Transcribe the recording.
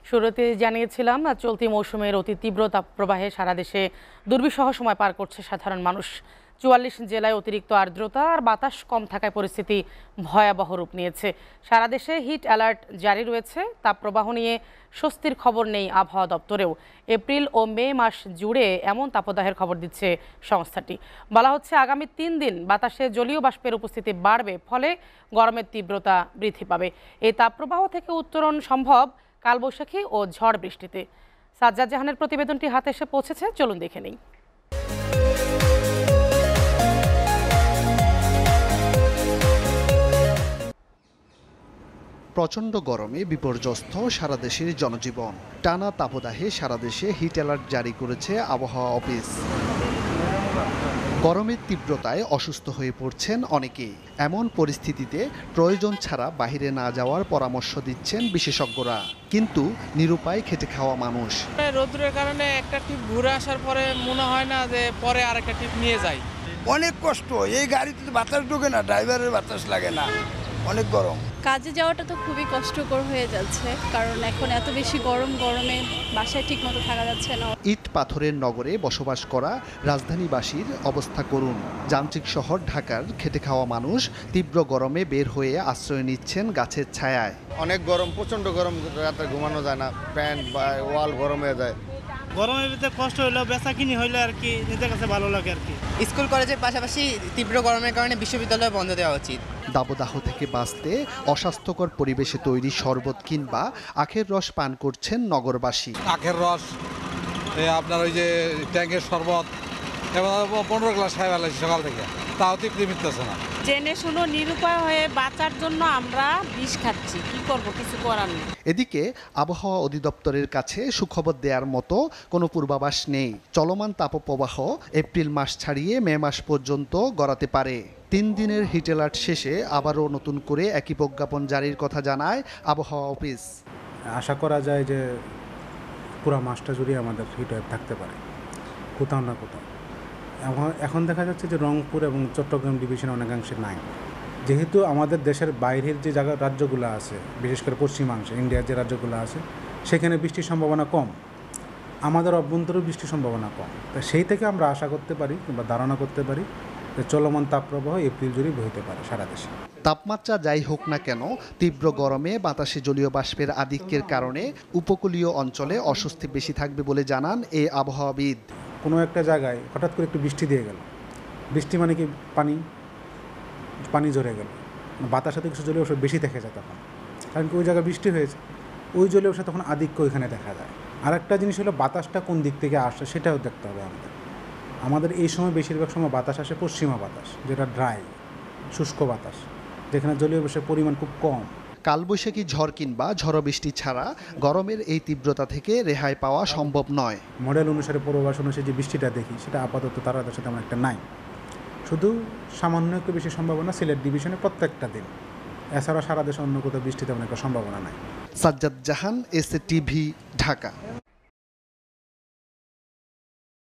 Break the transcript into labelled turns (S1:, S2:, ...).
S1: শুরুতে জানিয়েছিলাম চলতি মৌসুমের অতি তীব্র তাপপ্রবাহে সারা দেশে দুর্বিষহ সময় পার করছে সাধারণ মানুষ। ৪৪ জেলায় অতিরিক্ত আর্দ্রতা আর বাতাস কম থাকায় পরিস্থিতি ভয়াবহ রূপ নিয়েছে। সারা দেশে হিট অ্যালার্ট জারি রয়েছে। তাপপ্রবাহ নিয়ে স্বস্তির খবর নেই আবহাওয়া দপ্তরেও। এপ্রিল ও মে মাস জুড়ে এমন তাপদাহের খবর দিচ্ছে সংস্থাটি। বলা হচ্ছে আগামী ৩ দিন বাতাসে জলীয় বাষ্পের উপস্থিতি বাড়বে, ফলে গরমের তীব্রতা বৃদ্ধি পাবে। এই তাপপ্রবাহ থেকে উত্তরণ সম্ভব কালবৈশাখী ও ঝড় বৃষ্টিতে। সাজ্জাদ জাহানের প্রতিবেদনটি হাতে এসে পৌঁছেছে, চলুন দেখে নেই।
S2: প্রচণ্ড গরমে বিপর্যস্ত সারা দেশের জনজীবন। টানা তাপদাহে সারা দেশে হিট অ্যালার্ট জারি করেছে আবহাওয়া অফিস। গরমের তীব্রতায় অসুস্থ হয়ে পড়ছেন অনেকেই। এমন পরিস্থিতিতে প্রয়োজন ছাড়া বাইরে না যাওয়ার পরামর্শ দিচ্ছেন বিশেষজ্ঞরা, কিন্তু নিরুপায় খেটে খাওয়া মানুষ।
S3: রোদ্রের কারণে একটা ট্রিপ ঘুরে আসার পরে মনে হয় না যে পরে আরেকটা ট্রিপ নিয়ে যাই।
S4: অনেক কষ্ট, এই গাড়িতে বাতাস ঢোকে না, ড্রাইভারের বাতাস লাগে না, অনেক গরম।
S5: কাজে যাওয়াটা তো খুবই কষ্টকর হয়ে যাচ্ছে, কারণ এখন এত বেশি গরমে বাসায় ঠিক মতো থাকা যাচ্ছে না।
S2: ইট পাথরের নগরে বসবাস করা রাজধানীবাসীর অবস্থা করুণ। যান্ত্রিক শহর ঢাকার খেটে খাওয়া মানুষ তীব্র গরমে বের হয়ে আশ্রয় নিচ্ছেন গাছের ছায়ায়।
S6: অনেক গরম, প্রচণ্ড গরম, রাতে ঘুমানো যায় না, প্যান্ট বা ওয়াল গরম হয়ে যায়।
S3: গরমের ভিতরে কষ্ট হইলেও বেচা কিনি হইলে আর কি নিজের কাছে ভালো লাগে আর কি।
S7: স্কুল কলেজের পাশাপাশি তীব্র গরমের কারণে বিশ্ববিদ্যালয় বন্ধ দেওয়া উচিত।
S2: দাবদাহ থেকে বাঁচতে অস্বাস্থ্যকর পরিবেশে তৈরি শরবত কিংবা আখের রস পান করছেন নগরবাসী।
S8: আখের রস, আপনার ওই যে ট্যাঙ্কের শরবত, এবং 15 গ্লাস খাই ফেলেছি সকাল থেকে, তাও তৃপ্তি মিটতেছে না।
S9: জেনে শুনো নিরুপায় হয়ে বাঁচার জন্য আমরা বিষ খাচ্ছি, কি করব, কিছু করার নেই।
S2: এদিকে আবহাওয়া অধিদপ্তরের কাছে সুখবর দেওয়ার মতো কোনো পূর্বাভাস নেই। চলমান তাপপ্রবাহ এপ্রিল মাস ছাড়িয়ে মে মাস পর্যন্ত গড়াতে পারে। 3 দিনের হিট অ্যালার্ট শেষে আবারও নতুন করে একই প্রজ্ঞাপন জারির কথা জানায় আবহাওয়া অফিস।
S10: আশা করা যায় যে পুরো মাসটা জুড়ে আমাদের হিট ওয়েভ থাকতে পারে কোথাও না কোথাও। এখন দেখা যাচ্ছে যে রংপুর এবং চট্টগ্রাম ডিভিশনে অনেকাংশে নাই। যেহেতু আমাদের দেশের বাইরের যে রাজ্যগুলো আছে, বিশেষ করে পশ্চিমাংশে ইন্ডিয়ার যে রাজ্যগুলো আছে, সেখানে বৃষ্টির সম্ভাবনা কম, আমাদের অভ্যন্তরেও বৃষ্টির সম্ভাবনা কম। তাই সেই থেকে আমরা আশা করতে পারি কিংবা ধারণা করতে পারি যে চলমান তাপপ্রবাহ এপ্রিল জুড়ে বইতে পারে সারা দেশে।
S2: তাপমাত্রা যাই হোক না কেন, তীব্র গরমে বাতাসে জলীয় বাষ্পের আধিক্যের কারণে উপকূলীয় অঞ্চলে অস্বস্তি বেশি থাকবে বলে জানান এই আবহাওয়াবিদ।
S10: কোনো একটা জায়গায় হঠাৎ করে একটু বৃষ্টি দিয়ে গেল, বৃষ্টি মানে কি পানি ঝরে গেল, বাতার সাথে কিছু জলীয় অংশ বেশি দেখা যায় তখন, কারণ কি ওই জায়গায় বৃষ্টি হয়েছে, ওই জলীয় অংশ তখন আধিক্য ওইখানে দেখা যায়। আর একটা জিনিস হলো বাতাসটা কোন দিক থেকে আসছে সেটাও দেখতে হবে আমাদের এই সময় বেশিরভাগ সময় বাতাস আসে পশ্চিমা বাতাস, যেটা ড্রাই শুষ্ক বাতাস, যেখানে জলীয় অংশের পরিমাণ খুব কম।
S2: কালবৈশাখী ঝড় কিংবা ঝড় বৃষ্টি ছাড়া গরমের এই তীব্রতা থেকে রেহাই পাওয়া সম্ভব নয়।
S10: মডেল অনুসারে পূর্বাভাস অনুসারে যে বৃষ্টিটা দেখি সেটা আপাতত তার সাথে তেমন একটা নাই, শুধু সামান্য একটু বেশি সম্ভাবনা সিলেট ডিভিশনে প্রত্যেকটা দিন, এছাড়া সারা দেশে অন্য কোথাও বৃষ্টি তেমন একটা সম্ভাবনা নাই।
S2: সাজ্জাদ জাহান, এসএ টিভি, ঢাকা।